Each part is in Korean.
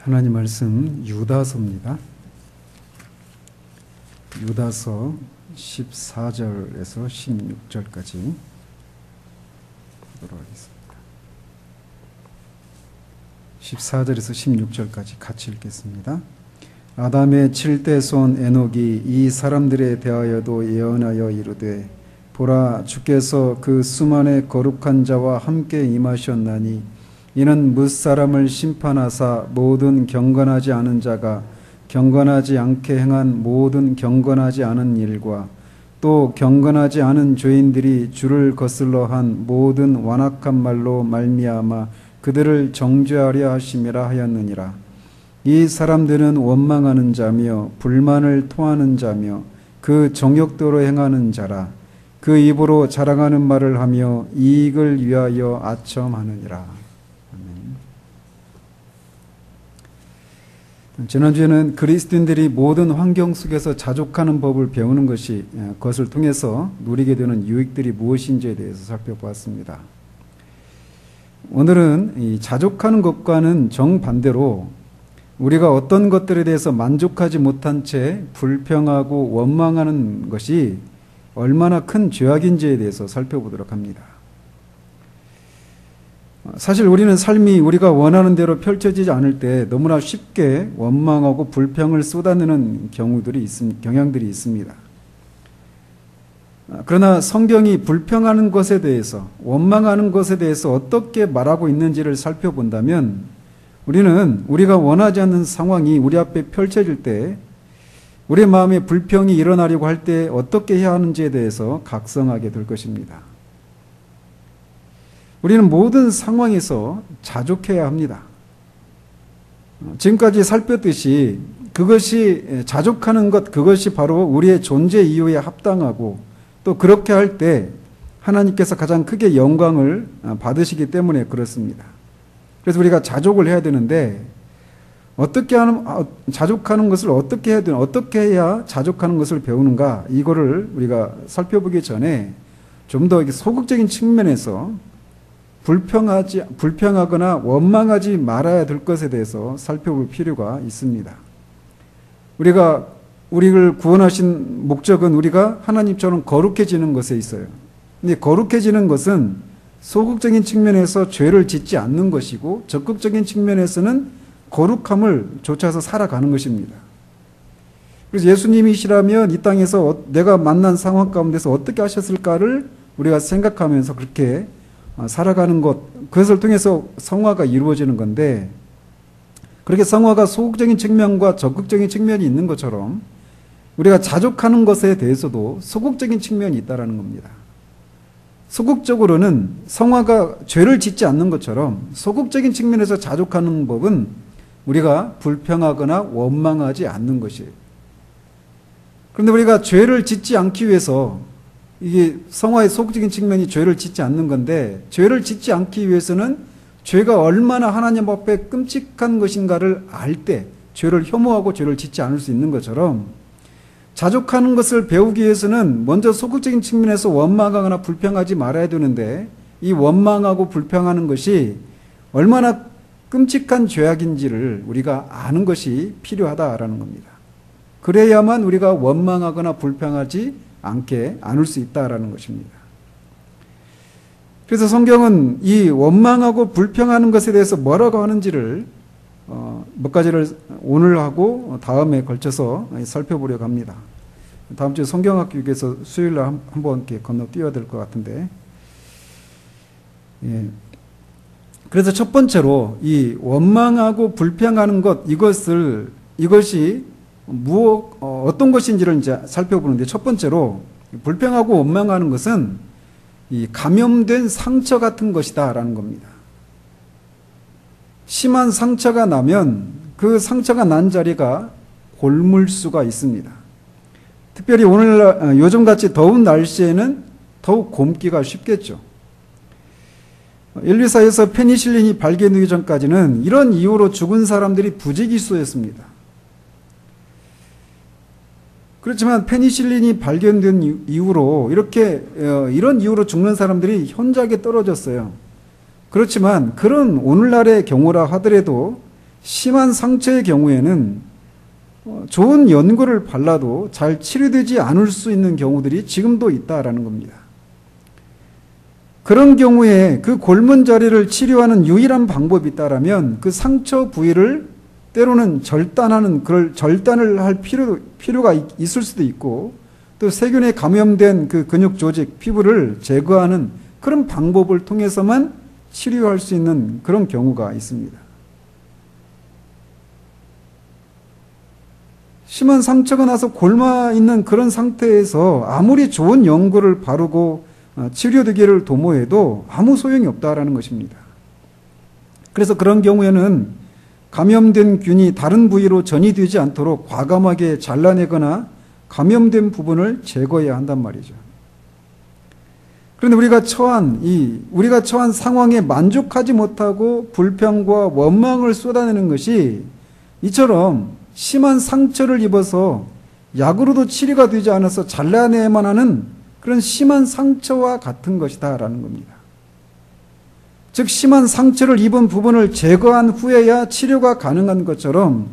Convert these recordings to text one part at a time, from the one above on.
하나님 말씀 유다서입니다. 유다서 14절에서 16절까지 보도록 하겠습니다. 14절에서 16절까지 같이 읽겠습니다. 아담의 7대 손 에녹이 이 사람들에 대하여도 예언하여 이르되 보라 주께서 그 수만의 거룩한 자와 함께 임하셨나니 이는 뭇사람을 심판하사 모든 경건하지 않은 자가 경건하지 않게 행한 모든 경건하지 않은 일과 또 경건하지 않은 죄인들이 주를 거슬러 한 모든 완악한 말로 말미암아 그들을 정죄하려 하심이라 하였느니라. 이 사람들은 원망하는 자며 불만을 토하는 자며 그 정욕대로 행하는 자라. 그 입으로 자랑하는 말을 하며 이익을 위하여 아첨하느니라. 지난주에는 그리스도인들이 모든 환경 속에서 자족하는 법을 배우는 것이 그것을 통해서 누리게 되는 유익들이 무엇인지에 대해서 살펴보았습니다. 오늘은 이 자족하는 것과는 정반대로 우리가 어떤 것들에 대해서 만족하지 못한 채 불평하고 원망하는 것이 얼마나 큰 죄악인지에 대해서 살펴보도록 합니다. 사실 우리는 삶이 우리가 원하는 대로 펼쳐지지 않을 때 너무나 쉽게 원망하고 불평을 쏟아내는 경향들이 있습니다. 그러나 성경이 불평하는 것에 대해서, 원망하는 것에 대해서 어떻게 말하고 있는지를 살펴본다면 우리는 우리가 원하지 않는 상황이 우리 앞에 펼쳐질 때 우리의 마음에 불평이 일어나려고 할 때 어떻게 해야 하는지에 대해서 각성하게 될 것입니다. 우리는 모든 상황에서 자족해야 합니다. 지금까지 살폈듯이 그것이 자족하는 것, 그것이 바로 우리의 존재 이유에 합당하고 또 그렇게 할 때 하나님께서 가장 크게 영광을 받으시기 때문에 그렇습니다. 그래서 우리가 자족을 해야 되는데 자족하는 것을 어떻게 해야 되나, 어떻게 해야 자족하는 것을 배우는가, 이거를 우리가 살펴보기 전에 좀 더 소극적인 측면에서 불평하거나 원망하지 말아야 될 것에 대해서 살펴볼 필요가 있습니다. 우리를 구원하신 목적은 우리가 하나님처럼 거룩해지는 것에 있어요. 근데 거룩해지는 것은 소극적인 측면에서 죄를 짓지 않는 것이고 적극적인 측면에서는 거룩함을 좇아서 살아가는 것입니다. 그래서 예수님이시라면 이 땅에서 내가 만난 상황 가운데서 어떻게 하셨을까를 우리가 생각하면서 그렇게 살아가는 것, 그것을 통해서 성화가 이루어지는 건데, 그렇게 성화가 소극적인 측면과 적극적인 측면이 있는 것처럼 우리가 자족하는 것에 대해서도 소극적인 측면이 있다는 겁니다. 소극적으로는 성화가 죄를 짓지 않는 것처럼 소극적인 측면에서 자족하는 법은 우리가 불평하거나 원망하지 않는 것이에요. 그런데 우리가 죄를 짓지 않기 위해서, 이게 성화의 소극적인 측면이 죄를 짓지 않는 건데, 죄를 짓지 않기 위해서는 죄가 얼마나 하나님 앞에 끔찍한 것인가를 알 때 죄를 혐오하고 죄를 짓지 않을 수 있는 것처럼, 자족하는 것을 배우기 위해서는 먼저 소극적인 측면에서 원망하거나 불평하지 말아야 되는데, 이 원망하고 불평하는 것이 얼마나 끔찍한 죄악인지를 우리가 아는 것이 필요하다라는 겁니다. 그래야만 우리가 원망하거나 불평하지 않을 수 있다라는 것입니다. 그래서 성경은 이 원망하고 불평하는 것에 대해서 뭐라고 하는지를 몇 가지를 오늘하고 다음에 걸쳐서 살펴보려고 합니다. 다음 주에 성경학교에서 수요일날 한번 이렇게 건너뛰어야 될 것 같은데, 그래서 첫 번째로 이 원망하고 불평하는 것, 이것이 어떤 것인지를 이제 살펴보는데, 첫 번째로 불평하고 원망하는 것은 이 감염된 상처 같은 것이다라는 겁니다. 심한 상처가 나면 그 상처가 난 자리가 골물 수가 있습니다. 특별히 요즘같이 더운 날씨에는 더욱 곪기가 쉽겠죠. 인류사에서 페니실린이 발견되기 전까지는 이런 이유로 죽은 사람들이 부지기수였습니다. 그렇지만 페니실린이 발견된 이후로 이런 이유로 죽는 사람들이 현저하게 떨어졌어요. 그렇지만 그런 오늘날의 경우라 하더라도 심한 상처의 경우에는 좋은 연고를 발라도 잘 치료되지 않을 수 있는 경우들이 지금도 있다라는 겁니다. 그런 경우에 그 골문 자리를 치료하는 유일한 방법이 있다라면 그 상처 부위를 때로는 절단을 할 필요가 있을 수도 있고, 또 세균에 감염된 그 근육 조직, 피부를 제거하는 그런 방법을 통해서만 치료할 수 있는 그런 경우가 있습니다. 심한 상처가 나서 곪아 있는 그런 상태에서 아무리 좋은 연고를 바르고 치료되기를 도모해도 아무 소용이 없다라는 것입니다. 그래서 그런 경우에는 감염된 균이 다른 부위로 전이되지 않도록 과감하게 잘라내거나 감염된 부분을 제거해야 한단 말이죠. 그런데 우리가 처한 상황에 만족하지 못하고 불평과 원망을 쏟아내는 것이 이처럼 심한 상처를 입어서 약으로도 치료가 되지 않아서 잘라내야만 하는 그런 심한 상처와 같은 것이다라는 겁니다. 즉 심한 상처를 입은 부분을 제거한 후에야 치료가 가능한 것처럼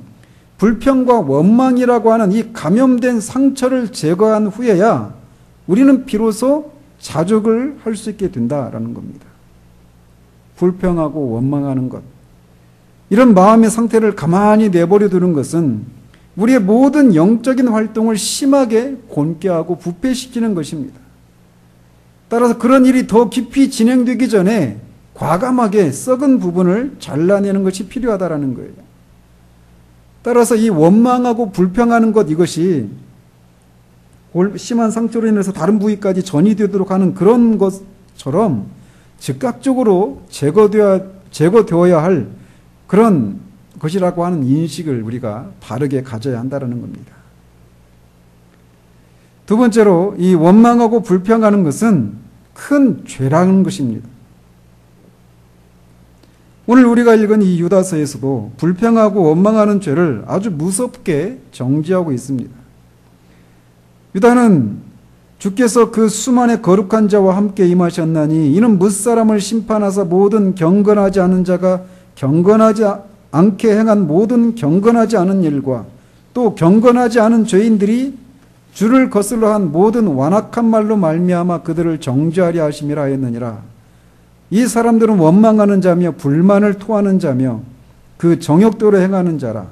불평과 원망이라고 하는 이 감염된 상처를 제거한 후에야 우리는 비로소 자족을 할 수 있게 된다라는 겁니다. 불평하고 원망하는 것, 이런 마음의 상태를 가만히 내버려 두는 것은 우리의 모든 영적인 활동을 심하게 곤깨하고 부패시키는 것입니다. 따라서 그런 일이 더 깊이 진행되기 전에 과감하게 썩은 부분을 잘라내는 것이 필요하다라는 거예요. 따라서 이 원망하고 불평하는 것, 이것이 심한 상처로 인해서 다른 부위까지 전이되도록 하는 그런 것처럼 즉각적으로 제거되어야 할 그런 것이라고 하는 인식을 우리가 바르게 가져야 한다는 겁니다. 두 번째로, 이 원망하고 불평하는 것은 큰 죄라는 것입니다. 오늘 우리가 읽은 이 유다서에서도 불평하고 원망하는 죄를 아주 무섭게 정죄하고 있습니다. 유다는 주께서 그 수만의 거룩한 자와 함께 임하셨나니 이는 무사람을 심판하사 모든 경건하지 않은 자가 경건하지 않게 행한 모든 경건하지 않은 일과 또 경건하지 않은 죄인들이 주를 거슬러 한 모든 완악한 말로 말미암아 그들을 정죄하려 하심이라 하였느니라. 이 사람들은 원망하는 자며 불만을 토하는 자며 그 정욕대로 행하는 자라.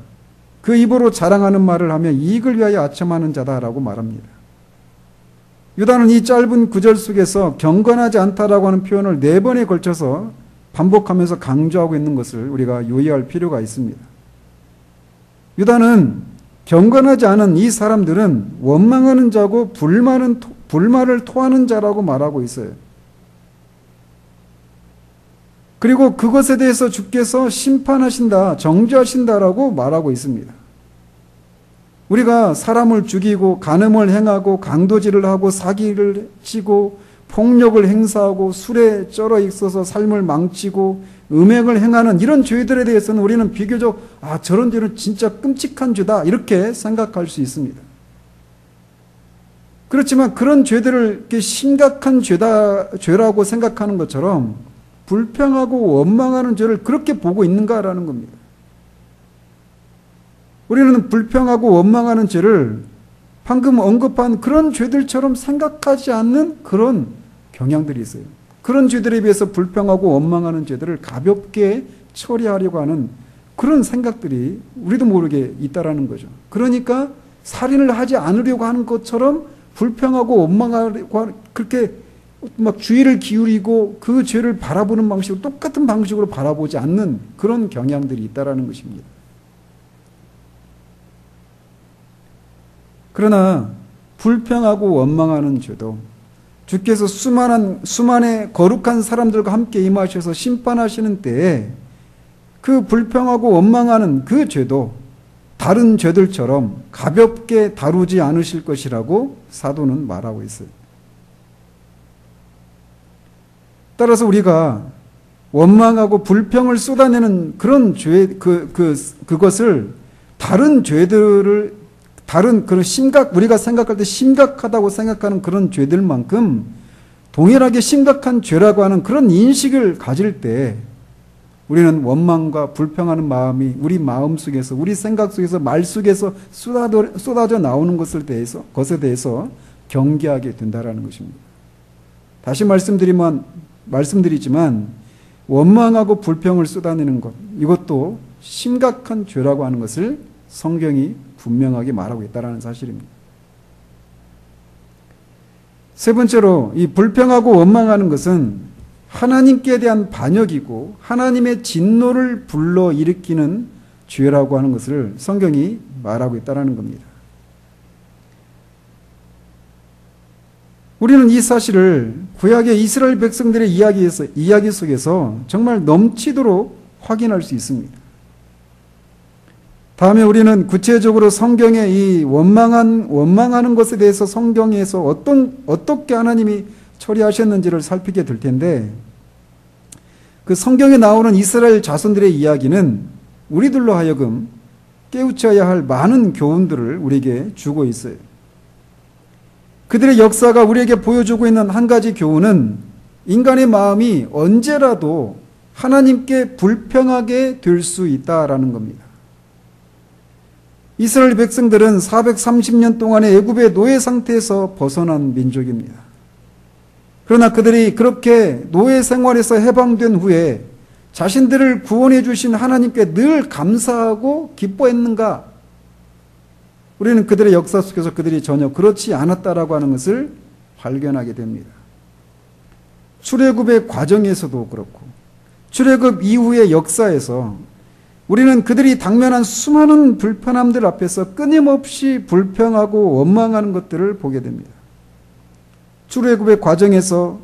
그 입으로 자랑하는 말을 하며 이익을 위하여 아첨하는 자다라고 말합니다. 유다는 이 짧은 구절 속에서 경건하지 않다라고 하는 표현을 4번에 걸쳐서 반복하면서 강조하고 있는 것을 우리가 유의할 필요가 있습니다. 유다는 경건하지 않은 이 사람들은 원망하는 자고 불만을 토하는 자라고 말하고 있어요. 그리고 그것에 대해서 주께서 심판하신다, 정죄하신다라고 말하고 있습니다. 우리가 사람을 죽이고 간음을 행하고 강도질을 하고 사기를 치고 폭력을 행사하고 술에 쩔어 있어서 삶을 망치고 음행을 행하는 이런 죄들에 대해서는 우리는 비교적 저런 죄는 진짜 끔찍한 죄다 이렇게 생각할 수 있습니다. 그렇지만 그런 죄들을 이렇게 심각한 죄라고 생각하는 것처럼 불평하고 원망하는 죄를 그렇게 보고 있는가라는 겁니다. 우리는 불평하고 원망하는 죄를 방금 언급한 그런 죄들처럼 생각하지 않는 그런 경향들이 있어요. 그런 죄들에 비해서 불평하고 원망하는 죄들을 가볍게 처리하려고 하는 그런 생각들이 우리도 모르게 있다라는 거죠. 그러니까 살인을 하지 않으려고 하는 것처럼 불평하고 원망하고 그렇게 막 주의를 기울이고 그 죄를 바라보는 방식으로 똑같은 방식으로 바라보지 않는 그런 경향들이 있다라는 것입니다. 그러나 불평하고 원망하는 죄도 주께서 수만의 거룩한 사람들과 함께 임하셔서 심판하시는 때에 그 불평하고 원망하는 그 죄도 다른 죄들처럼 가볍게 다루지 않으실 것이라고 사도는 말하고 있어요. 따라서 우리가 원망하고 불평을 쏟아내는 그런 죄, 그것을 다른 죄들을 그런 우리가 생각할 때 심각하다고 생각하는 그런 죄들만큼 동일하게 심각한 죄라고 하는 그런 인식을 가질 때 우리는 원망과 불평하는 마음이 우리 마음 속에서, 우리 생각 속에서, 말 속에서 쏟아져 나오는 것에 대해서 경계하게 된다라는 것입니다. 다시 말씀드리지만 원망하고 불평을 쏟아내는 것, 이것도 심각한 죄라고 하는 것을 성경이 분명하게 말하고 있다는 사실입니다. 세 번째로, 이 불평하고 원망하는 것은 하나님께 대한 반역이고 하나님의 진노를 불러일으키는 죄라고 하는 것을 성경이 말하고 있다는 겁니다. 우리는 이 사실을 구약의 이스라엘 백성들의 이야기 속에서 정말 넘치도록 확인할 수 있습니다. 다음에 우리는 구체적으로 성경의 이 원망하는 것에 대해서 성경에서 어떻게 하나님이 처리하셨는지를 살피게 될 텐데, 그 성경에 나오는 이스라엘 자손들의 이야기는 우리들로 하여금 깨우쳐야 할 많은 교훈들을 우리에게 주고 있어요. 그들의 역사가 우리에게 보여주고 있는 한 가지 교훈은 인간의 마음이 언제라도 하나님께 불평하게 될 수 있다라는 겁니다. 이스라엘 백성들은 430년 동안의 애굽의 노예 상태에서 벗어난 민족입니다. 그러나 그들이 그렇게 노예 생활에서 해방된 후에 자신들을 구원해 주신 하나님께 늘 감사하고 기뻐했는가? 우리는 그들의 역사 속에서 그들이 전혀 그렇지 않았다라고 하는 것을 발견하게 됩니다. 출애굽의 과정에서도 그렇고 출애굽 이후의 역사에서 우리는 그들이 당면한 수많은 불편함들 앞에서 끊임없이 불평하고 원망하는 것들을 보게 됩니다. 출애굽의 과정에서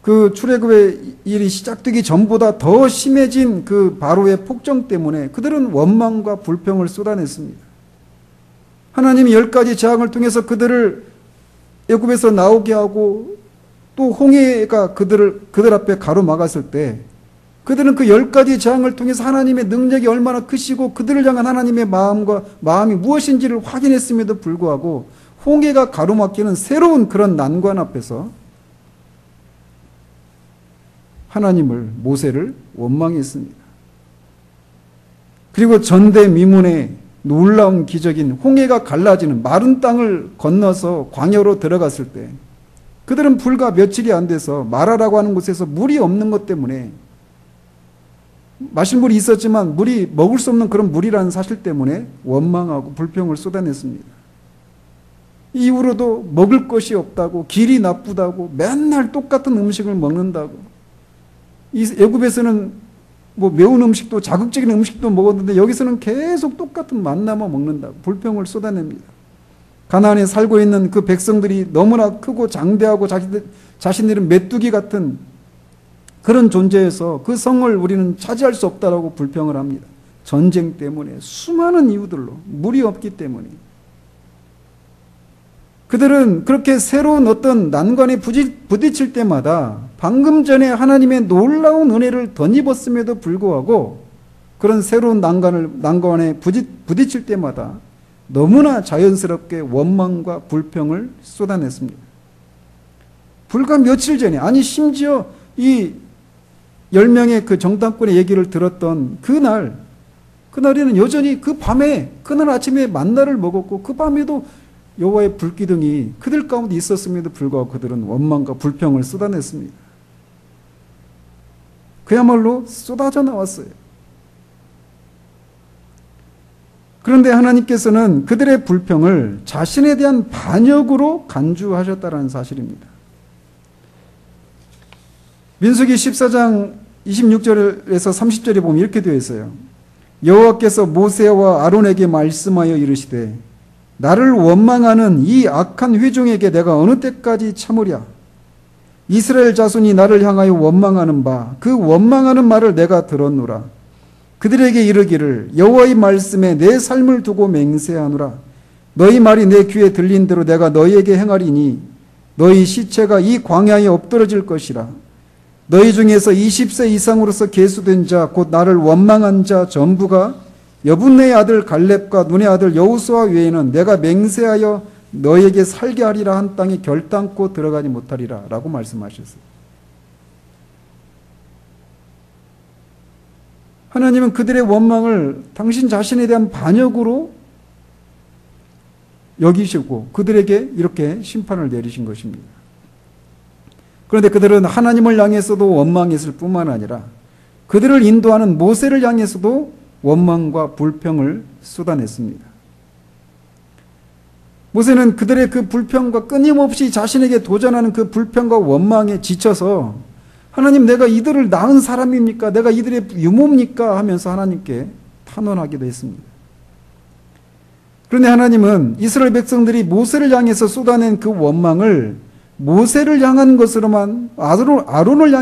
그 출애굽의 일이 시작되기 전보다 더 심해진 그 바로의 폭정 때문에 그들은 원망과 불평을 쏟아냈습니다. 하나님이 10가지 재앙을 통해서 그들을 애굽에서 나오게 하고 또 홍해가 그들 앞에 가로막았을 때 그들은 그 10가지 재앙을 통해서 하나님의 능력이 얼마나 크시고 그들을 향한 하나님의 마음이 무엇인지를 확인했음에도 불구하고 홍해가 가로막히는 새로운 그런 난관 앞에서 모세를 원망했습니다. 그리고 전대미문의 놀라운 기적인 홍해가 갈라지는 마른 땅을 건너서 광야로 들어갔을 때 그들은 불과 며칠이 안 돼서 마라라고 하는 곳에서 물이 없는 것 때문에 마실 물이 있었지만 물이 먹을 수 없는 그런 물이라는 사실 때문에 원망하고 불평을 쏟아냈습니다. 이후로도 먹을 것이 없다고, 길이 나쁘다고, 맨날 똑같은 음식을 먹는다고. 이 애굽에서는 뭐 매운 음식도 자극적인 음식도 먹었는데 여기서는 계속 똑같은 만나만 먹는다고 불평을 쏟아냅니다. 가나안에 살고 있는 그 백성들이 너무나 크고 장대하고 자신들은 메뚜기 같은 그런 존재에서 그 성을 우리는 차지할 수 없다라고 불평을 합니다. 전쟁 때문에 수많은 이유들로 물이 없기 때문에 그들은 그렇게 새로운 어떤 난관에 부딪힐 때마다 방금 전에 하나님의 놀라운 은혜를 덧입었음에도 불구하고 그런 새로운 난관에 부딪힐 때마다 너무나 자연스럽게 원망과 불평을 쏟아냈습니다. 불과 며칠 전에, 아니 심지어 이 10명의 그 정탐꾼의 얘기를 들었던 그날에는 여전히 그날 아침에 만나를 먹었고 그 밤에도 여호와의 불기둥이 그들 가운데 있었음에도 불구하고 그들은 원망과 불평을 쏟아냈습니다. 그야말로 쏟아져 나왔어요. 그런데 하나님께서는 그들의 불평을 자신에 대한 반역으로 간주하셨다는 사실입니다. 민수기 14장 26절에서 30절에 보면 이렇게 되어 있어요. 여호와께서 모세와 아론에게 말씀하여 이르시되 나를 원망하는 이 악한 회중에게 내가 어느 때까지 참으랴? 이스라엘 자손이 나를 향하여 원망하는 바 그 원망하는 말을 내가 들었노라. 그들에게 이르기를 여호와의 말씀에 내 삶을 두고 맹세하노라. 너희 말이 내 귀에 들린 대로 내가 너희에게 행하리니 너희 시체가 이 광야에 엎드러질 것이라. 너희 중에서 20세 이상으로서 계수된 자 곧 나를 원망한 자 전부가 여분네의 아들 갈렙과 눈의 아들 여호수아 외에는 내가 맹세하여 너에게 살게 하리라 한 땅에 결단코 들어가지 못하리라 라고 말씀하셨어요. 하나님은 그들의 원망을 당신 자신에 대한 반역으로 여기시고 그들에게 이렇게 심판을 내리신 것입니다. 그런데 그들은 하나님을 향해서도 원망했을 뿐만 아니라 그들을 인도하는 모세를 향해서도 원망과 불평을 쏟아냈습니다. 모세는 그들의 그 불평과 끊임없이 자신에게 도전하는 그 불평과 원망에 지쳐서 하나님, 내가 이들을 낳은 사람입니까? 내가 이들의 유모입니까? 하면서 하나님께 탄원하기도 했습니다. 그런데 하나님은 이스라엘 백성들이 모세를 향해서 쏟아낸 그 원망을 모세를 향한 것으로만, 아론을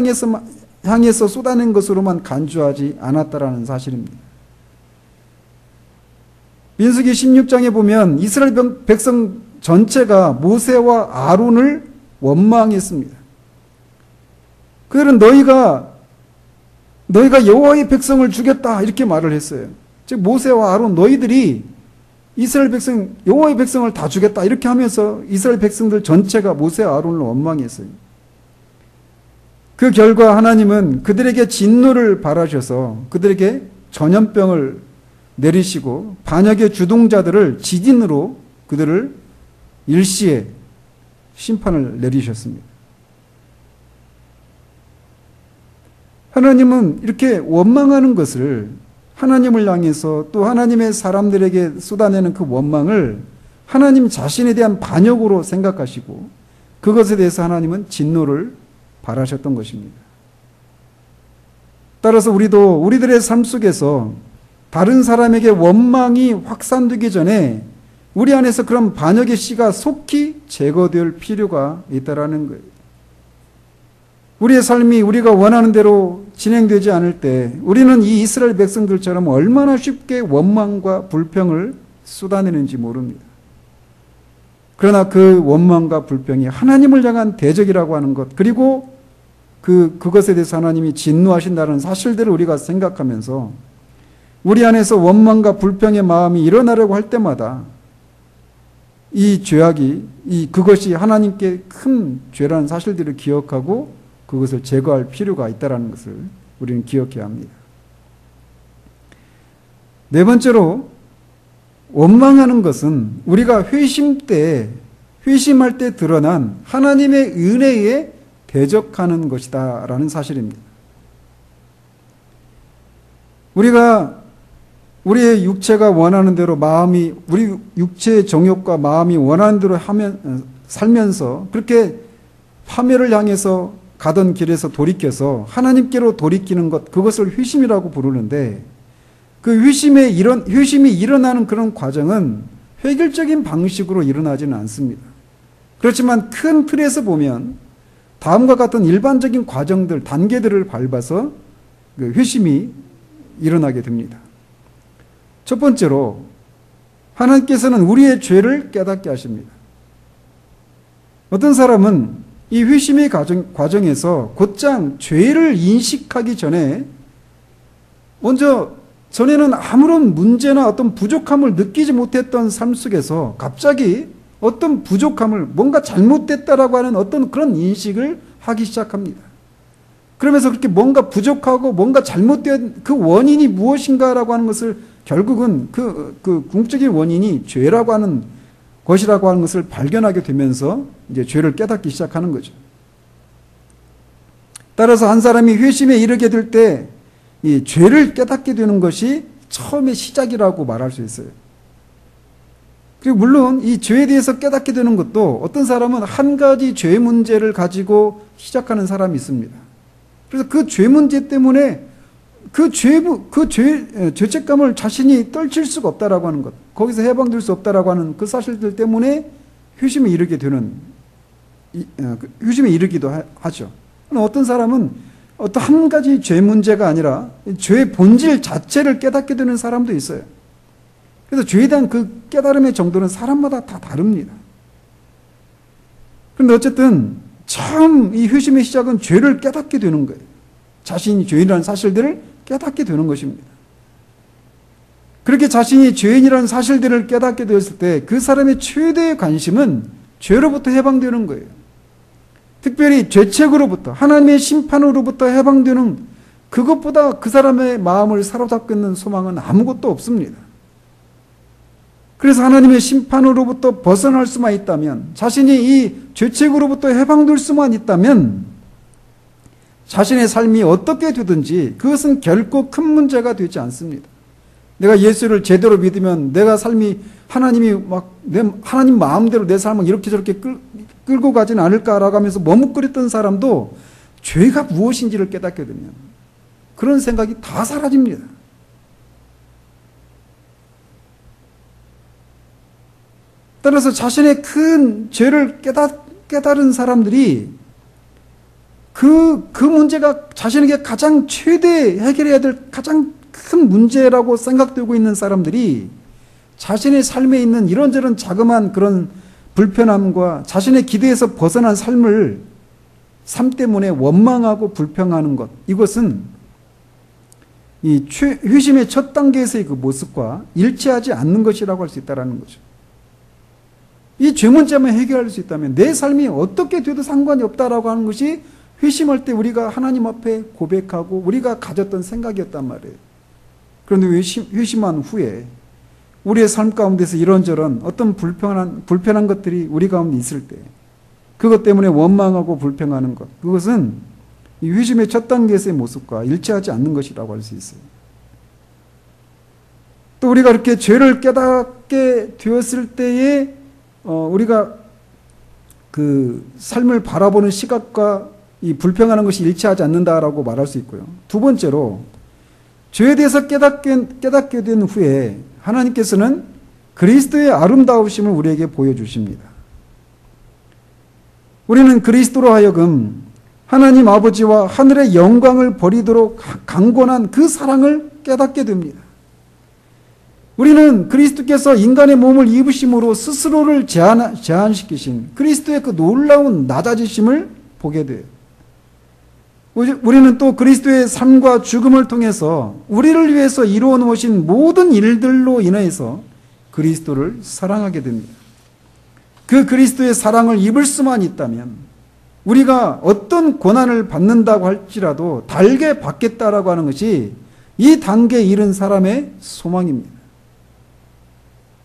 향해서 쏟아낸 것으로만 간주하지 않았다라는 사실입니다. 민수기 16장에 보면 이스라엘 백성 전체가 모세와 아론을 원망했습니다. 그들은 너희가 여호와의 백성을 죽였다 이렇게 말을 했어요. 즉 모세와 아론 너희들이 이스라엘 백성, 여호와의 백성을 다 죽였다 이렇게 하면서 이스라엘 백성들 전체가 모세와 아론을 원망했어요. 그 결과 하나님은 그들에게 진노를 발하셔서 그들에게 전염병을 내리시고 반역의 주동자들을 지진으로 그들을 일시에 심판을 내리셨습니다. 하나님은 이렇게 원망하는 것을 하나님을 향해서 또 하나님의 사람들에게 쏟아내는 그 원망을 하나님 자신에 대한 반역으로 생각하시고 그것에 대해서 하나님은 진노를 발하셨던 것입니다. 따라서 우리도 우리들의 삶 속에서 다른 사람에게 원망이 확산되기 전에 우리 안에서 그런 반역의 씨가 속히 제거될 필요가 있다라는 거예요. 우리의 삶이 우리가 원하는 대로 진행되지 않을 때 우리는 이 이스라엘 백성들처럼 얼마나 쉽게 원망과 불평을 쏟아내는지 모릅니다. 그러나 그 원망과 불평이 하나님을 향한 대적이라고 하는 것, 그리고 그것에 대해서 하나님이 진노하신다는 사실들을 우리가 생각하면서 우리 안에서 원망과 불평의 마음이 일어나려고 할 때마다 이 죄악이, 그것이 하나님께 큰 죄라는 사실들을 기억하고 그것을 제거할 필요가 있다는 것을 우리는 기억해야 합니다. 네 번째로, 원망하는 것은 우리가 회심할 때 드러난 하나님의 은혜에 대적하는 것이다 라는 사실입니다. 우리의 육체가 원하는 대로 우리 육체의 정욕과 마음이 원하는 대로 살면서 그렇게 파멸을 향해서 가던 길에서 돌이켜서 하나님께로 돌이키는 것, 그것을 회심이라고 부르는데 그 회심이 일어나는 그런 과정은 획일적인 방식으로 일어나지는 않습니다. 그렇지만 큰 틀에서 보면 다음과 같은 일반적인 과정들, 단계들을 밟아서 그 회심이 일어나게 됩니다. 첫 번째로, 하나님께서는 우리의 죄를 깨닫게 하십니다. 어떤 사람은 이 회심의 과정에서 곧장 죄를 인식하기 전에 먼저 전에는 아무런 문제나 어떤 부족함을 느끼지 못했던 삶 속에서 갑자기 어떤 부족함을, 뭔가 잘못됐다라고 하는 어떤 그런 인식을 하기 시작합니다. 그러면서 그렇게 뭔가 부족하고 뭔가 잘못된 그 원인이 무엇인가라고 하는 것을 결국은 그 궁극적인 원인이 죄라고 하는 것이라고 하는 것을 발견하게 되면서 이제 죄를 깨닫기 시작하는 거죠. 따라서 한 사람이 회심에 이르게 될 때 이 죄를 깨닫게 되는 것이 처음의 시작이라고 말할 수 있어요. 그리고 물론 이 죄에 대해서 깨닫게 되는 것도 어떤 사람은 한 가지 죄 문제를 가지고 시작하는 사람이 있습니다. 그래서 그 죄 문제 때문에 죄책감을 자신이 떨칠 수가 없다라고 하는 것, 거기서 해방될 수 없다라고 하는 그 사실들 때문에 회심에 이르기도 하죠. 어떤 사람은 어떤 한 가지 죄 문제가 아니라 죄의 본질 자체를 깨닫게 되는 사람도 있어요. 그래서 죄에 대한 그 깨달음의 정도는 사람마다 다 다릅니다. 그런데 어쨌든 처음 이 회심의 시작은 죄를 깨닫게 되는 거예요. 자신이 죄인이라는 사실들을 깨닫게 되는 것입니다. 그렇게 자신이 죄인이라는 사실들을 깨닫게 되었을 때 그 사람의 최대의 관심은 죄로부터 해방되는 거예요. 특별히 죄책으로부터, 하나님의 심판으로부터 해방되는 그것보다 그 사람의 마음을 사로잡고 있는 소망은 아무것도 없습니다. 그래서 하나님의 심판으로부터 벗어날 수만 있다면, 자신이 이 죄책으로부터 해방될 수만 있다면 자신의 삶이 어떻게 되든지 그것은 결코 큰 문제가 되지 않습니다. 내가 예수를 제대로 믿으면 내가 삶이 하나님 마음대로 내 삶을 이렇게 저렇게 끌고 가지는 않을까라고 하면서 머뭇거렸던 사람도 죄가 무엇인지를 깨닫게 되면 그런 생각이 다 사라집니다. 따라서 자신의 큰 죄를 깨달은 사람들이 그 문제가 자신에게 가장 최대 해결해야 될 가장 큰 문제라고 생각되고 있는 사람들이 자신의 삶에 있는 이런저런 자그마한 그런 불편함과 자신의 기대에서 벗어난 삶 때문에 원망하고 불평하는 것, 이것은 이 회심의 첫 단계에서의 그 모습과 일치하지 않는 것이라고 할 수 있다는 거죠. 이 죄 문제만 해결할 수 있다면 내 삶이 어떻게 돼도 상관이 없다라고 하는 것이 회심할 때 우리가 하나님 앞에 고백하고 우리가 가졌던 생각이었단 말이에요. 그런데 회심한 후에 우리의 삶 가운데서 이런저런 어떤 불편한 것들이 우리 가운데 있을 때 그것 때문에 원망하고 불평하는 것, 그것은 이 회심의 첫 단계에서의 모습과 일치하지 않는 것이라고 할 수 있어요. 또 우리가 이렇게 죄를 깨닫게 되었을 때에 우리가 그 삶을 바라보는 시각과 이 불평하는 것이 일치하지 않는다라고 말할 수 있고요. 두 번째로 죄에 대해서 깨닫게 된 후에 하나님께서는 그리스도의 아름다우심을 우리에게 보여주십니다. 우리는 그리스도로 하여금 하나님 아버지와 하늘의 영광을 버리도록 강권한 그 사랑을 깨닫게 됩니다. 우리는 그리스도께서 인간의 몸을 입으심으로 스스로를 제한시키신 그리스도의 그 놀라운 낮아지심을 보게 돼요. 우리는 또 그리스도의 삶과 죽음을 통해서 우리를 위해서 이루어 놓으신 모든 일들로 인해서 그리스도를 사랑하게 됩니다. 그 그리스도의 사랑을 입을 수만 있다면 우리가 어떤 고난을 받는다고 할지라도 달게 받겠다라고 하는 것이 이 단계에 이른 사람의 소망입니다.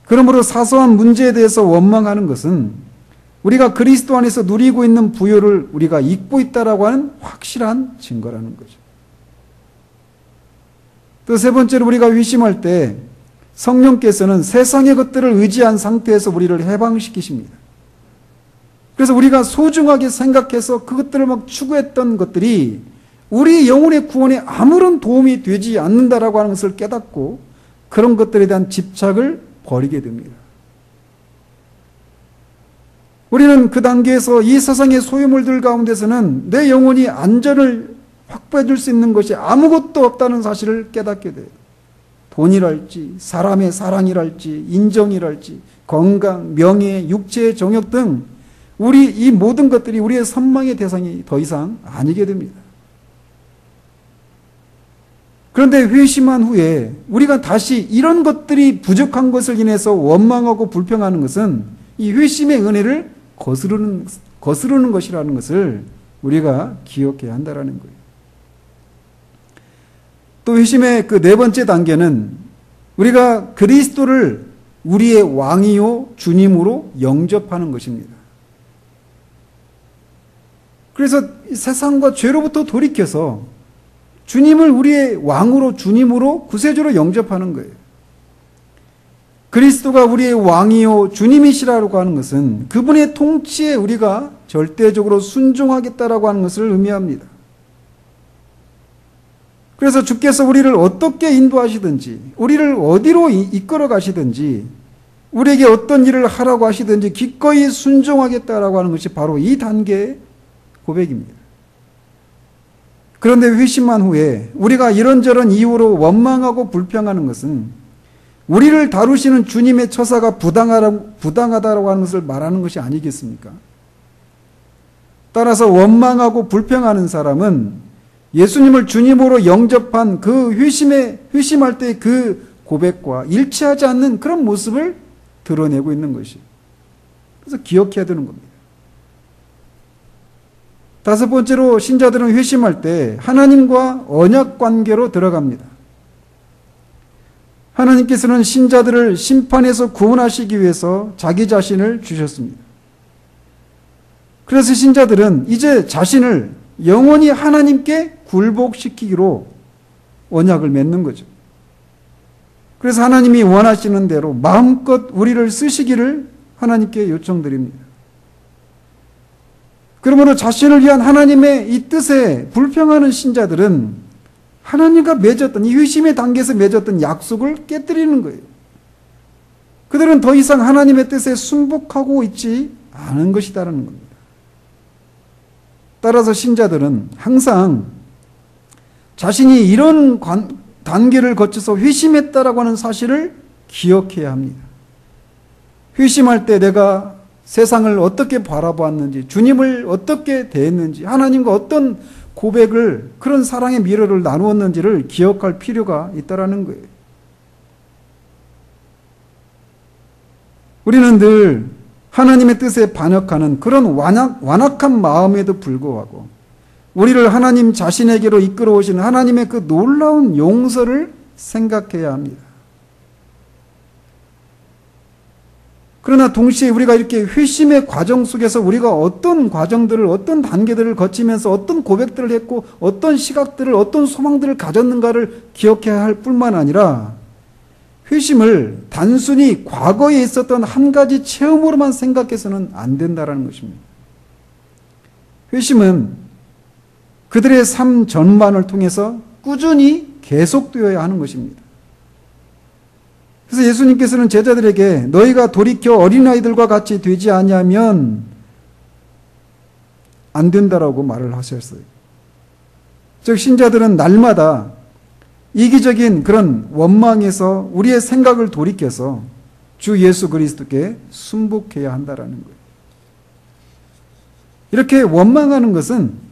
그러므로 사소한 문제에 대해서 원망하는 것은 우리가 그리스도 안에서 누리고 있는 부요를 우리가 잊고 있다라고 하는 확실한 증거라는 거죠. 또 세 번째로 우리가 회심할 때 성령께서는 세상의 것들을 의지한 상태에서 우리를 해방시키십니다. 그래서 우리가 소중하게 생각해서 그것들을 막 추구했던 것들이 우리 영혼의 구원에 아무런 도움이 되지 않는다라고 하는 것을 깨닫고 그런 것들에 대한 집착을 버리게 됩니다. 우리는 그 단계에서 이 세상의 소유물들 가운데서는 내 영혼이 안전을 확보해 줄 수 있는 것이 아무것도 없다는 사실을 깨닫게 돼요. 돈이랄지 사람의 사랑이랄지 인정이랄지 건강, 명예, 육체의 정욕 등 이 모든 것들이 우리의 선망의 대상이 더 이상 아니게 됩니다. 그런데 회심한 후에 우리가 다시 이런 것들이 부족한 것을 인해서 원망하고 불평하는 것은 이 회심의 은혜를 거스르는 것이라는 것을 우리가 기억해야 한다는 거예요. 또 회심의 그 네 번째 단계는 우리가 그리스도를 우리의 왕이요 주님으로 영접하는 것입니다. 그래서 세상과 죄로부터 돌이켜서 주님을 우리의 왕으로 주님으로 구세주로 영접하는 거예요. 그리스도가 우리의 왕이요 주님이시라고 하는 것은 그분의 통치에 우리가 절대적으로 순종하겠다라고 하는 것을 의미합니다. 그래서 주께서 우리를 어떻게 인도하시든지 우리를 어디로 이끌어 가시든지 우리에게 어떤 일을 하라고 하시든지 기꺼이 순종하겠다라고 하는 것이 바로 이 단계의 고백입니다. 그런데 회심한 후에 우리가 이런저런 이유로 원망하고 불평하는 것은 우리를 다루시는 주님의 처사가 부당하다고 하는 것을 말하는 것이 아니겠습니까? 따라서 원망하고 불평하는 사람은 예수님을 주님으로 영접한 그 회심할 때 그 고백과 일치하지 않는 그런 모습을 드러내고 있는 것이에요. 그래서 기억해야 되는 겁니다. 다섯 번째로 신자들은 회심할 때 하나님과 언약 관계로 들어갑니다. 하나님께서는 신자들을 심판에서 구원하시기 위해서 자기 자신을 주셨습니다. 그래서 신자들은 이제 자신을 영원히 하나님께 굴복시키기로 언약을 맺는 거죠. 그래서 하나님이 원하시는 대로 마음껏 우리를 쓰시기를 하나님께 요청드립니다. 그러므로 자신을 위한 하나님의 이 뜻에 불평하는 신자들은 하나님과 맺었던, 이 회심의 단계에서 맺었던 약속을 깨뜨리는 거예요. 그들은 더 이상 하나님의 뜻에 순복하고 있지 않은 것이다라는 겁니다. 따라서 신자들은 항상 자신이 이런 단계를 거쳐서 회심했다라고 하는 사실을 기억해야 합니다. 회심할 때 내가 세상을 어떻게 바라보았는지, 주님을 어떻게 대했는지, 하나님과 어떤 고백을, 그런 사랑의 미래를 나누었는지를 기억할 필요가 있다라는 거예요. 우리는 늘 하나님의 뜻에 반역하는 그런 완악한 마음에도 불구하고 우리를 하나님 자신에게로 이끌어 오시는 하나님의 그 놀라운 용서를 생각해야 합니다. 그러나 동시에 우리가 이렇게 회심의 과정 속에서 우리가 어떤 과정들을, 어떤 단계들을 거치면서 어떤 고백들을 했고 어떤 시각들을, 어떤 소망들을 가졌는가를 기억해야 할 뿐만 아니라 회심을 단순히 과거에 있었던 한 가지 체험으로만 생각해서는 안 된다는 것입니다. 회심은 그들의 삶 전반을 통해서 꾸준히 계속되어야 하는 것입니다. 그래서 예수님께서는 제자들에게 너희가 돌이켜 어린아이들과 같이 되지 아니하면 안 된다라고 말을 하셨어요. 즉 신자들은 날마다 이기적인 그런 원망에서 우리의 생각을 돌이켜서 주 예수 그리스도께 순복해야 한다라는 거예요. 이렇게 원망하는 것은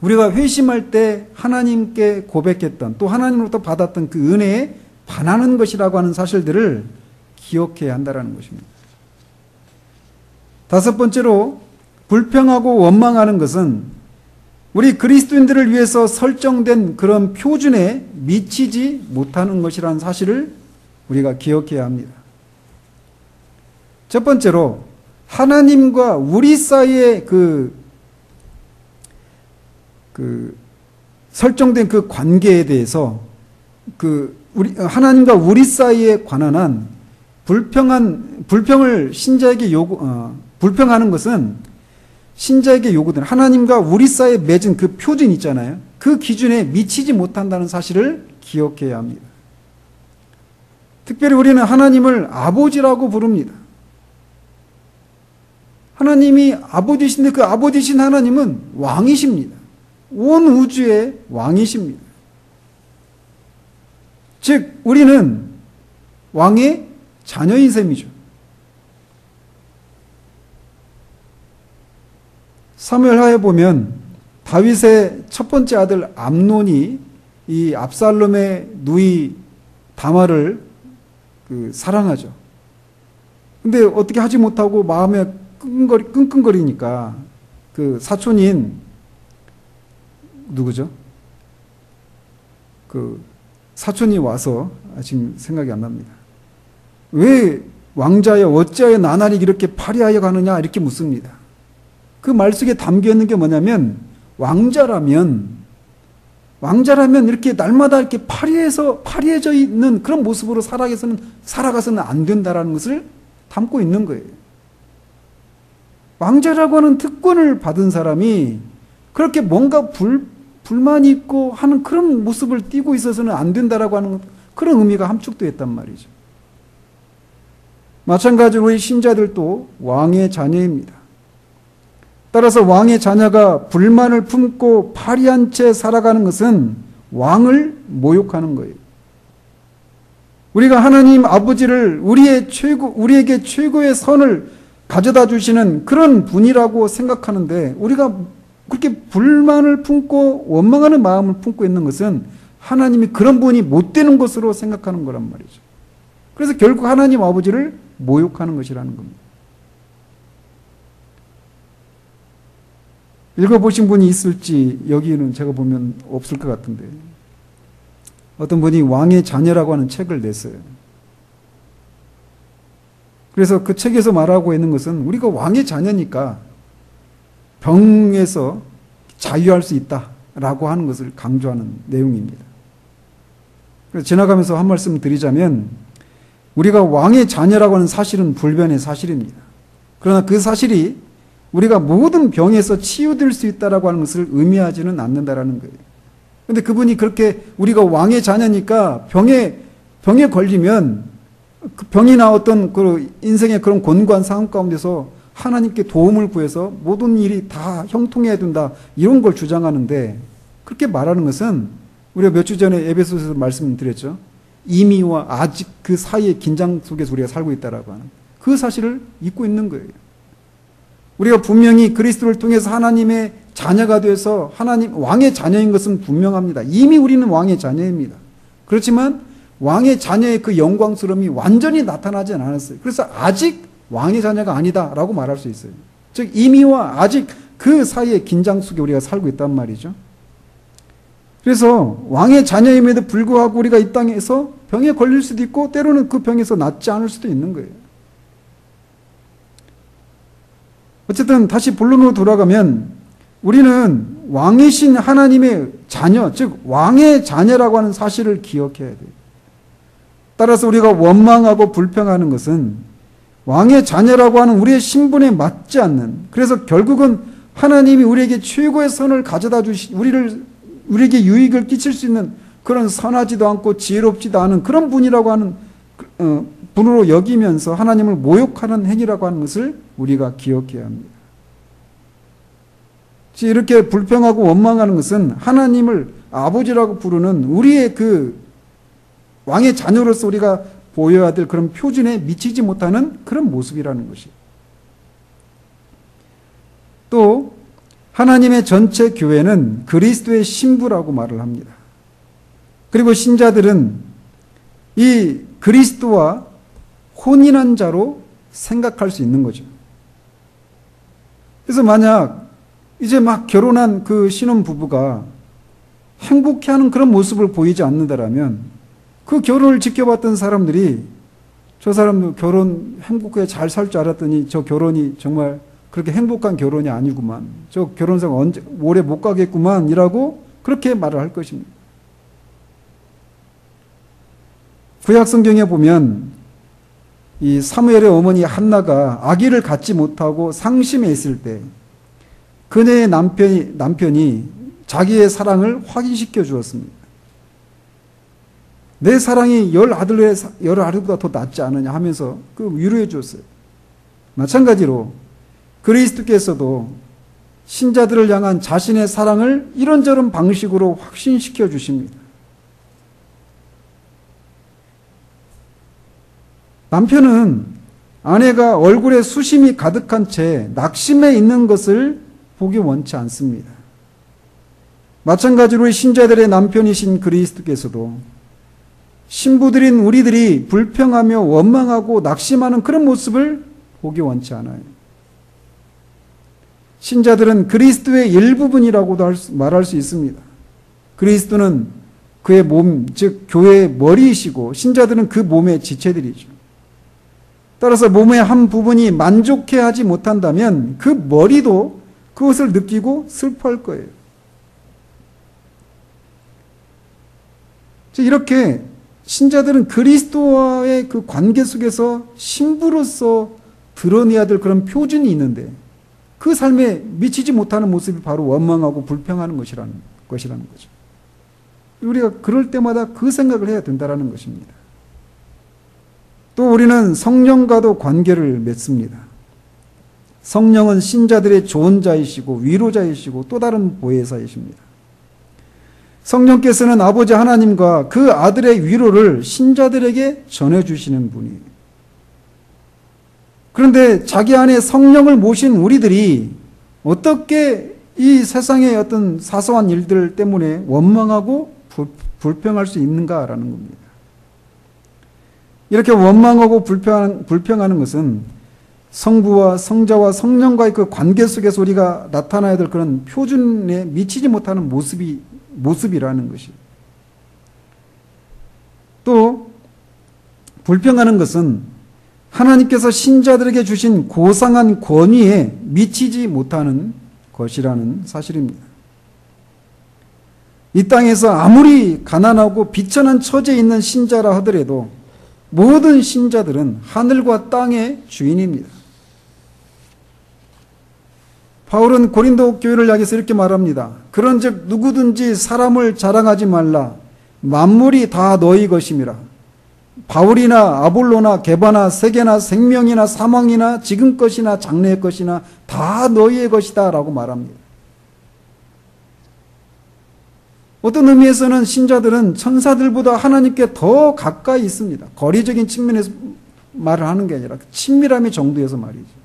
우리가 회심할 때 하나님께 고백했던, 또 하나님으로부터 받았던 그 은혜에 반하는 것이라고 하는 사실들을 기억해야 한다는 것입니다. 다섯 번째로 불평하고 원망하는 것은 우리 그리스도인들을 위해서 설정된 그런 표준에 미치지 못하는 것이라는 사실을 우리가 기억해야 합니다. 첫 번째로 하나님과 우리 사이의 그 설정된 그 관계에 대해서 하나님과 우리 사이에 관한 한 불평을 신자에게 불평하는 것은 신자에게 요구되는 하나님과 우리 사이에 맺은 그 표준 있잖아요. 그 기준에 미치지 못한다는 사실을 기억해야 합니다. 특별히 우리는 하나님을 아버지라고 부릅니다. 하나님이 아버지신데 그 아버지신 하나님은 왕이십니다. 온 우주의 왕이십니다. 즉 우리는 왕의 자녀인 셈이죠. 사무엘하에 보면 다윗의 첫 번째 아들 암논이 이 압살롬의 누이 다말을 사랑하죠. 근데 어떻게 하지 못하고 마음에 끙끙거리니까 그 사촌인 누구죠? 그 사촌이 와서 지금 생각이 안 납니다. 왜 왕자여 어찌하여 나날이 이렇게 파리하여 가느냐 이렇게 묻습니다. 그 말 속에 담겨 있는 게 뭐냐면 왕자라면 이렇게 날마다 이렇게 파리해져 있는 그런 모습으로 살아가서는 안 된다라는 것을 담고 있는 거예요. 왕자라고 하는 특권을 받은 사람이 그렇게 뭔가 불만이 있고 하는 그런 모습을 띠고 있어서는 안 된다라고 하는 그런 의미가 함축되어 있단 말이죠. 마찬가지로 우리 신자들도 왕의 자녀입니다. 따라서 왕의 자녀가 불만을 품고 파리한 채 살아가는 것은 왕을 모욕하는 거예요. 우리가 하나님 아버지를 우리에게 최고의 선을 가져다 주시는 그런 분이라고 생각하는데 우리가 그렇게 불만을 품고 원망하는 마음을 품고 있는 것은 하나님이 그런 분이 못 되는 것으로 생각하는 거란 말이죠. 그래서 결국 하나님 아버지를 모욕하는 것이라는 겁니다. 읽어보신 분이 있을지 여기는 제가 보면 없을 것 같은데, 어떤 분이 왕의 자녀라고 하는 책을 냈어요. 그래서 그 책에서 말하고 있는 것은 우리가 왕의 자녀니까 병에서 자유할 수 있다라고 하는 것을 강조하는 내용입니다. 그래서 지나가면서 한 말씀 드리자면, 우리가 왕의 자녀라고 하는 사실은 불변의 사실입니다. 그러나 그 사실이 우리가 모든 병에서 치유될 수 있다라고 하는 것을 의미하지는 않는다라는 거예요. 그런데 그분이 그렇게 우리가 왕의 자녀니까 병에 걸리면 그 병이나 어떤 그 인생의 그런 곤고한 상황 가운데서 하나님께 도움을 구해서 모든 일이 다 형통해야 된다, 이런 걸 주장하는데, 그렇게 말하는 것은 우리가 몇 주 전에 에베소서에서 말씀드렸죠. 이미와 아직 그 사이의 긴장 속에서 우리가 살고 있다라고 하는 그 사실을 잊고 있는 거예요. 우리가 분명히 그리스도를 통해서 하나님의 자녀가 되어서 하나님 왕의 자녀인 것은 분명합니다. 이미 우리는 왕의 자녀입니다. 그렇지만 왕의 자녀의 그 영광스러움이 완전히 나타나지 않았어요. 그래서 아직 왕의 자녀가 아니다라고 말할 수 있어요. 즉 이미와 아직 그 사이의 긴장 속에 우리가 살고 있단 말이죠. 그래서 왕의 자녀임에도 불구하고 우리가 이 땅에서 병에 걸릴 수도 있고 때로는 그 병에서 낫지 않을 수도 있는 거예요. 어쨌든 다시 본론으로 돌아가면 우리는 왕이신 하나님의 자녀, 즉 왕의 자녀라고 하는 사실을 기억해야 돼요. 따라서 우리가 원망하고 불평하는 것은 왕의 자녀라고 하는 우리의 신분에 맞지 않는, 그래서 결국은 하나님이 우리에게 최고의 선을 가져다 우리에게 유익을 끼칠 수 있는 그런 선하지도 않고 지혜롭지도 않은 그런 분이라고 하는 분으로 여기면서 하나님을 모욕하는 행위라고 하는 것을 우리가 기억해야 합니다. 이렇게 불평하고 원망하는 것은 하나님을 아버지라고 부르는 우리의 그 왕의 자녀로서 우리가 보여야 될 그런 표준에 미치지 못하는 그런 모습이라는 것이에요. 또 하나님의 전체 교회는 그리스도의 신부라고 말을 합니다. 그리고 신자들은 이 그리스도와 혼인한 자로 생각할 수 있는 거죠. 그래서 만약 이제 막 결혼한 그 신혼부부가 행복해하는 그런 모습을 보이지 않는다라면 그 결혼을 지켜봤던 사람들이 저 사람도 결혼 행복하게 잘 살 줄 알았더니 저 결혼이 정말 그렇게 행복한 결혼이 아니구만, 저 결혼생 오래 못 가겠구만 이라고 그렇게 말을 할 것입니다. 구약 성경에 보면 이 사무엘의 어머니 한나가 아기를 갖지 못하고 상심해 있을 때 그녀의 남편이 자기의 사랑을 확인시켜 주었습니다. 내 사랑이 열 아들보다 더 낫지 않느냐 하면서 그 위로해 주었어요. 마찬가지로 그리스도께서도 신자들을 향한 자신의 사랑을 이런저런 방식으로 확신시켜 주십니다. 남편은 아내가 얼굴에 수심이 가득한 채 낙심해 있는 것을 보기 원치 않습니다. 마찬가지로 신자들의 남편이신 그리스도께서도 신부들인 우리들이 불평하며 원망하고 낙심하는 그런 모습을 보기 원치 않아요. 신자들은 그리스도의 일부분이라고도 말할 수 있습니다. 그리스도는 그의 몸, 즉 교회의 머리이시고 신자들은 그 몸의 지체들이죠. 따라서 몸의 한 부분이 만족해하지 못한다면 그 머리도 그것을 느끼고 슬퍼할 거예요. 이렇게 신자들은 그리스도와의 그 관계 속에서 신부로서 드러내야 될 그런 표준이 있는데 그 삶에 미치지 못하는 모습이 바로 원망하고 불평하는 것이라는 거죠. 우리가 그럴 때마다 그 생각을 해야 된다는 것입니다. 또 우리는 성령과도 관계를 맺습니다. 성령은 신자들의 조언자이시고 위로자이시고 또 다른 보혜사이십니다. 성령께서는 아버지 하나님과 그 아들의 위로를 신자들에게 전해주시는 분이에요. 그런데 자기 안에 성령을 모신 우리들이 어떻게 이 세상의 어떤 사소한 일들 때문에 원망하고 불평할 수 있는가라는 겁니다. 이렇게 원망하고 불평하는 것은 성부와 성자와 성령과의 그 관계 속에서 우리가 나타나야 될 그런 표준에 미치지 못하는 모습이라는 것이. 또 불평하는 것은 하나님께서 신자들에게 주신 고상한 권위에 미치지 못하는 것이라는 사실입니다. 이 땅에서 아무리 가난하고 비천한 처지에 있는 신자라 하더라도 모든 신자들은 하늘과 땅의 주인입니다. 바울은 고린도 교회를 향해서 이렇게 말합니다. 그런즉 누구든지 사람을 자랑하지 말라. 만물이 다 너희 것임이라. 바울이나 아볼로나 게바나 세계나 생명이나 사망이나 지금 것이나 장래의 것이나 다 너희의 것이다 라고 말합니다. 어떤 의미에서는 신자들은 천사들보다 하나님께 더 가까이 있습니다. 거리적인 측면에서 말을 하는 게 아니라 친밀함의 정도에서 말이죠.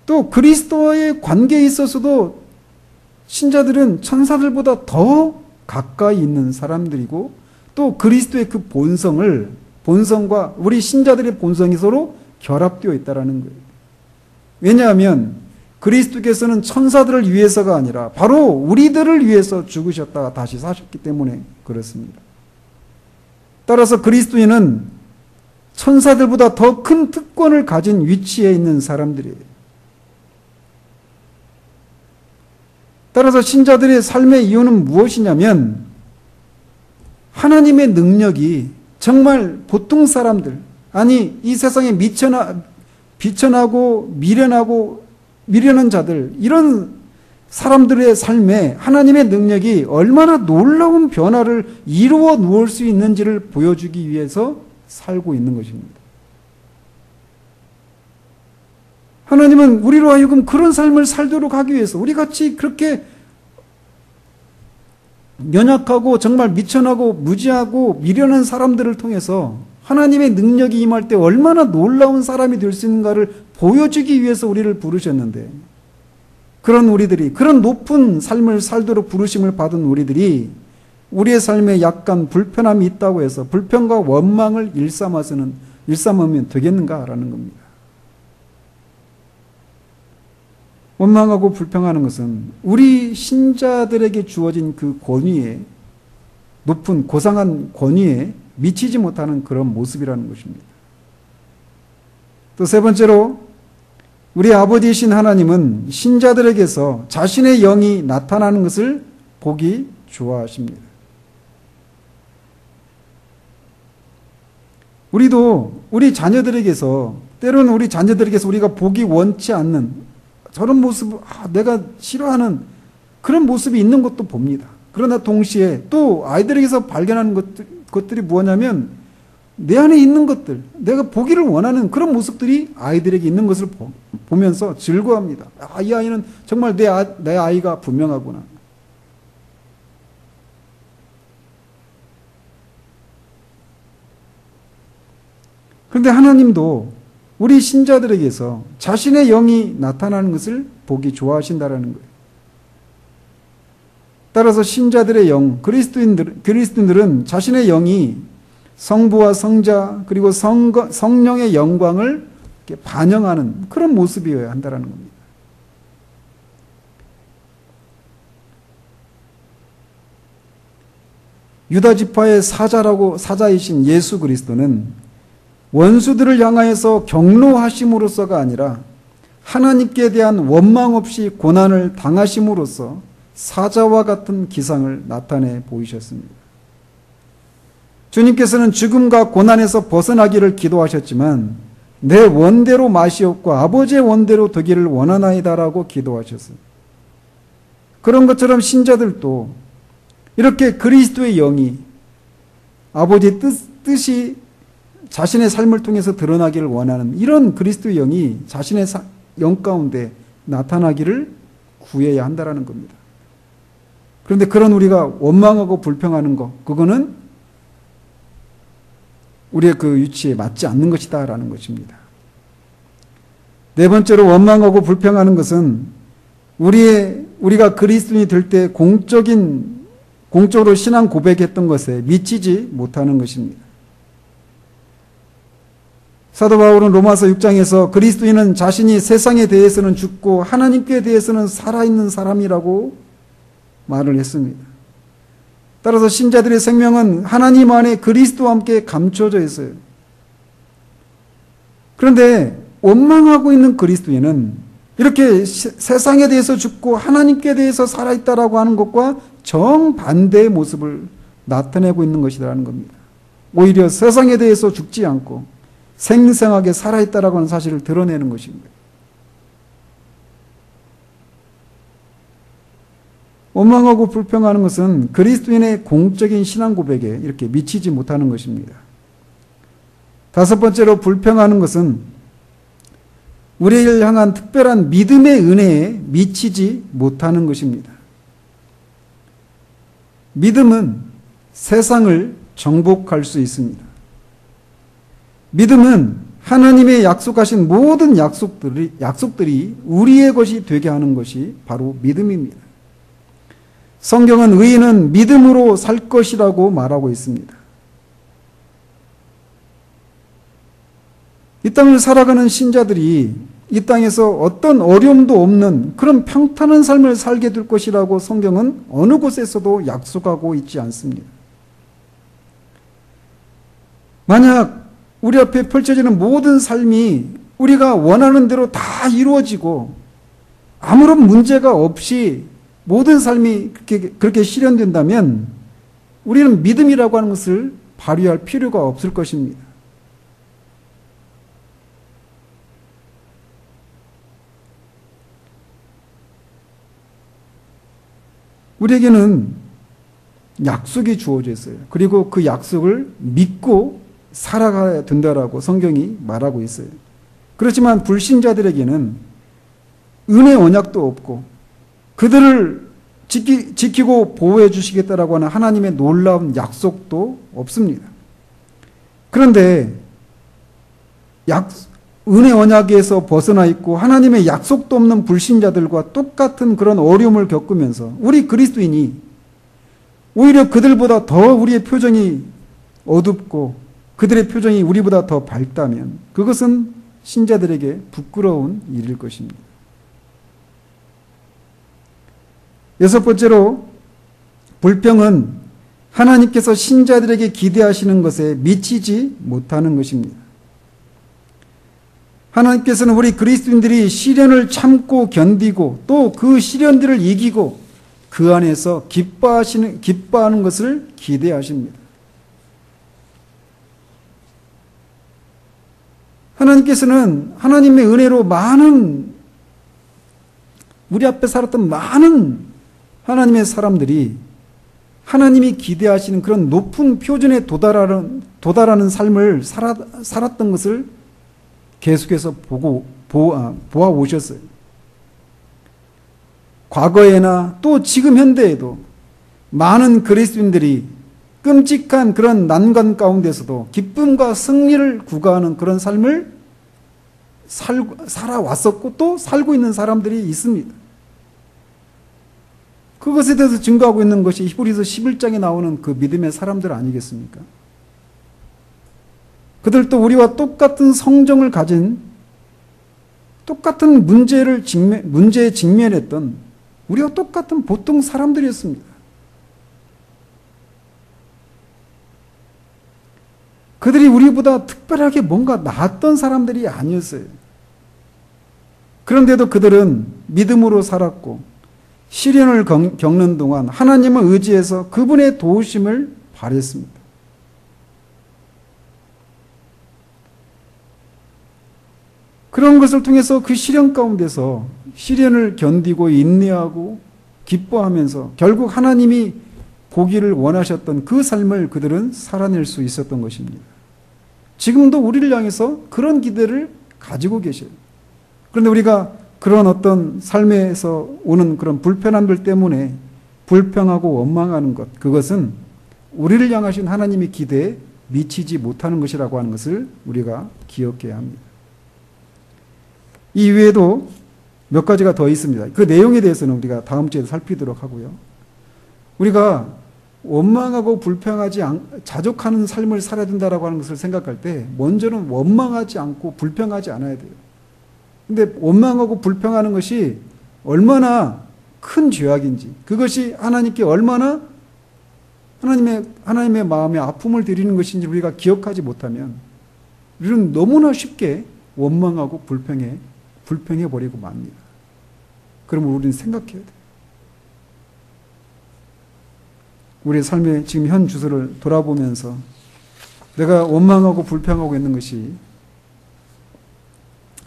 또 그리스도와의 관계에 있어서도 신자들은 천사들보다 더 가까이 있는 사람들이고 또 그리스도의 그 본성과 우리 신자들의 본성이 서로 결합되어 있다는 거예요. 왜냐하면 그리스도께서는 천사들을 위해서가 아니라 바로 우리들을 위해서 죽으셨다가 다시 사셨기 때문에 그렇습니다. 따라서 그리스도인은 천사들보다 더 큰 특권을 가진 위치에 있는 사람들이에요. 따라서 신자들의 삶의 이유는 무엇이냐면 하나님의 능력이 정말 보통 사람들, 아니 이 세상에 비천하고 미련한 자들, 이런 사람들의 삶에 하나님의 능력이 얼마나 놀라운 변화를 이루어 놓을 수 있는지를 보여주기 위해서 살고 있는 것입니다. 하나님은 우리로 하여금 그런 삶을 살도록 하기 위해서 우리같이 그렇게 연약하고 정말 미천하고 무지하고 미련한 사람들을 통해서 하나님의 능력이 임할 때 얼마나 놀라운 사람이 될 수 있는가를 보여주기 위해서 우리를 부르셨는데, 그런 우리들이, 그런 높은 삶을 살도록 부르심을 받은 우리들이 우리의 삶에 약간 불편함이 있다고 해서 불평과 원망을 일삼으면 되겠는가라는 겁니다. 원망하고 불평하는 것은 우리 신자들에게 주어진 그 권위에, 높은 고상한 권위에 미치지 못하는 그런 모습이라는 것입니다. 또 세 번째로 우리 아버지이신 하나님은 신자들에게서 자신의 영이 나타나는 것을 보기 좋아하십니다. 우리도 우리 자녀들에게서, 때로는 우리 자녀들에게서 우리가 보기 원치 않는 저런 모습, 내가 싫어하는 그런 모습이 있는 것도 봅니다. 그러나 동시에 또 아이들에게서 발견하는 것들이 뭐냐면 내 안에 있는 것들, 내가 보기를 원하는 그런 모습들이 아이들에게 있는 것을 보면서 즐거워합니다. 이 아이는 정말 내 아이가 분명하구나. 그런데 하나님도 우리 신자들에게서 자신의 영이 나타나는 것을 보기 좋아하신다라는 거예요. 따라서 신자들의 영, 그리스도인들은 자신의 영이 성부와 성자 그리고 성령의 영광을 반영하는 그런 모습이어야 한다는 겁니다. 유다 지파의 사자이신 예수 그리스도는 원수들을 향하여서 경노하심으로써가 아니라 하나님께 대한 원망 없이 고난을 당하심으로써 사자와 같은 기상을 나타내 보이셨습니다. 주님께서는 죽음과 고난에서 벗어나기를 기도하셨지만 내 원대로 마시옵고 아버지의 원대로 되기를 원하나이다라고 기도하셨습니다. 그런 것처럼 신자들도 이렇게 그리스도의 영이 아버지의 뜻이 자신의 삶을 통해서 드러나기를 원하는 이런 그리스도의 영이 자신의 영 가운데 나타나기를 구해야 한다는 겁니다. 그런데 그런 우리가 원망하고 불평하는 것, 그거는 우리의 그 위치에 맞지 않는 것이다라는 것입니다. 네 번째로 원망하고 불평하는 것은 우리가 그리스도인이 될 때 공적인 공적으로 신앙 고백했던 것에 미치지 못하는 것입니다. 사도 바울은 로마서 6장에서 그리스도인은 자신이 세상에 대해서는 죽고 하나님께 대해서는 살아있는 사람이라고 말을 했습니다. 따라서 신자들의 생명은 하나님 안에 그리스도와 함께 감춰져 있어요. 그런데 원망하고 있는 그리스도인은 이렇게 세상에 대해서 죽고 하나님께 대해서 살아있다라고 하는 것과 정반대의 모습을 나타내고 있는 것이라는 겁니다. 오히려 세상에 대해서 죽지 않고 생생하게 살아있다라고 하는 사실을 드러내는 것입니다. 원망하고 불평하는 것은 그리스도인의 공적인 신앙 고백에 이렇게 미치지 못하는 것입니다. 다섯 번째로 불평하는 것은 우리를 향한 특별한 믿음의 은혜에 미치지 못하는 것입니다. 믿음은 세상을 정복할 수 있습니다. 믿음은 하나님의 약속하신 모든 약속들이 우리의 것이 되게 하는 것이 바로 믿음입니다. 성경은 의인은 믿음으로 살 것이라고 말하고 있습니다. 이 땅을 살아가는 신자들이 이 땅에서 어떤 어려움도 없는 그런 평탄한 삶을 살게 될 것이라고 성경은 어느 곳에서도 약속하고 있지 않습니다. 만약 우리 앞에 펼쳐지는 모든 삶이 우리가 원하는 대로 다 이루어지고 아무런 문제가 없이 모든 삶이 그렇게 실현된다면 우리는 믿음이라고 하는 것을 발휘할 필요가 없을 것입니다. 우리에게는 약속이 주어져 있어요. 그리고 그 약속을 믿고 살아가야 된다라고 성경이 말하고 있어요. 그렇지만 불신자들에게는 은혜 언약도 없고 그들을 지키고 보호해 주시겠다라고 하는 하나님의 놀라운 약속도 없습니다. 그런데 은혜 언약에서 벗어나 있고 하나님의 약속도 없는 불신자들과 똑같은 그런 어려움을 겪으면서 우리 그리스도인이 오히려 그들보다 더 우리의 표정이 어둡고 그들의 표정이 우리보다 더 밝다면 그것은 신자들에게 부끄러운 일일 것입니다. 여섯 번째로 불평은 하나님께서 신자들에게 기대하시는 것에 미치지 못하는 것입니다. 하나님께서는 우리 그리스도인들이 시련을 참고 견디고 또 그 시련들을 이기고 그 안에서 기뻐하는 것을 기대하십니다. 하나님께서는 하나님의 은혜로 우리 앞에 살았던 많은 하나님의 사람들이 하나님이 기대하시는 그런 높은 표준에 도달하는 삶을 살았던 것을 계속해서 보아오셨어요. 과거에나 또 지금 현대에도 많은 그리스도인들이 끔찍한 그런 난관 가운데서도 기쁨과 승리를 구가하는 그런 삶을 살아왔었고 또 살고 있는 사람들이 있습니다. 그것에 대해서 증거하고 있는 것이 히브리서 11장에 나오는 그 믿음의 사람들 아니겠습니까? 그들도 우리와 똑같은 성정을 가진 똑같은 문제에 직면했던 우리와 똑같은 보통 사람들이었습니다. 그들이 우리보다 특별하게 뭔가 나았던 사람들이 아니었어요. 그런데도 그들은 믿음으로 살았고 시련을 겪는 동안 하나님을 의지해서 그분의 도우심을 바랬습니다. 그런 것을 통해서 그 시련 가운데서 시련을 견디고 인내하고 기뻐하면서 결국 하나님이 보기를 원하셨던 그 삶을 그들은 살아낼 수 있었던 것입니다. 지금도 우리를 향해서 그런 기대를 가지고 계셔요. 그런데 우리가 그런 어떤 삶에서 오는 그런 불편함들 때문에 불평하고 원망하는 것, 그것은 우리를 향하신 하나님의 기대에 미치지 못하는 것이라고 하는 것을 우리가 기억해야 합니다. 이 외에도 몇 가지가 더 있습니다. 그 내용에 대해서는 우리가 다음 주에 살피도록 하고요. 우리가 원망하고 자족하는 삶을 살아야 된다라고 하는 것을 생각할 때 먼저는 원망하지 않고 불평하지 않아야 돼요. 근데 원망하고 불평하는 것이 얼마나 큰 죄악인지, 그것이 하나님께 얼마나 하나님의 마음에 아픔을 드리는 것인지 우리가 기억하지 못하면 우리는 너무나 쉽게 원망하고 불평해 버리고 맙니다. 그러면 우리는 생각해야 돼요. 우리의 삶의 지금 현 주소를 돌아보면서 내가 원망하고 불평하고 있는 것이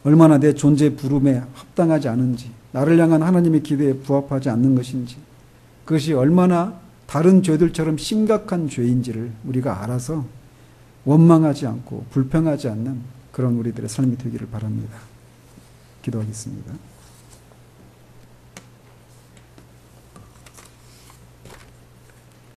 얼마나 내 존재 부름에 합당하지 않은지, 나를 향한 하나님의 기대에 부합하지 않는 것인지, 그것이 얼마나 다른 죄들처럼 심각한 죄인지를 우리가 알아서 원망하지 않고 불평하지 않는 그런 우리들의 삶이 되기를 바랍니다. 기도하겠습니다.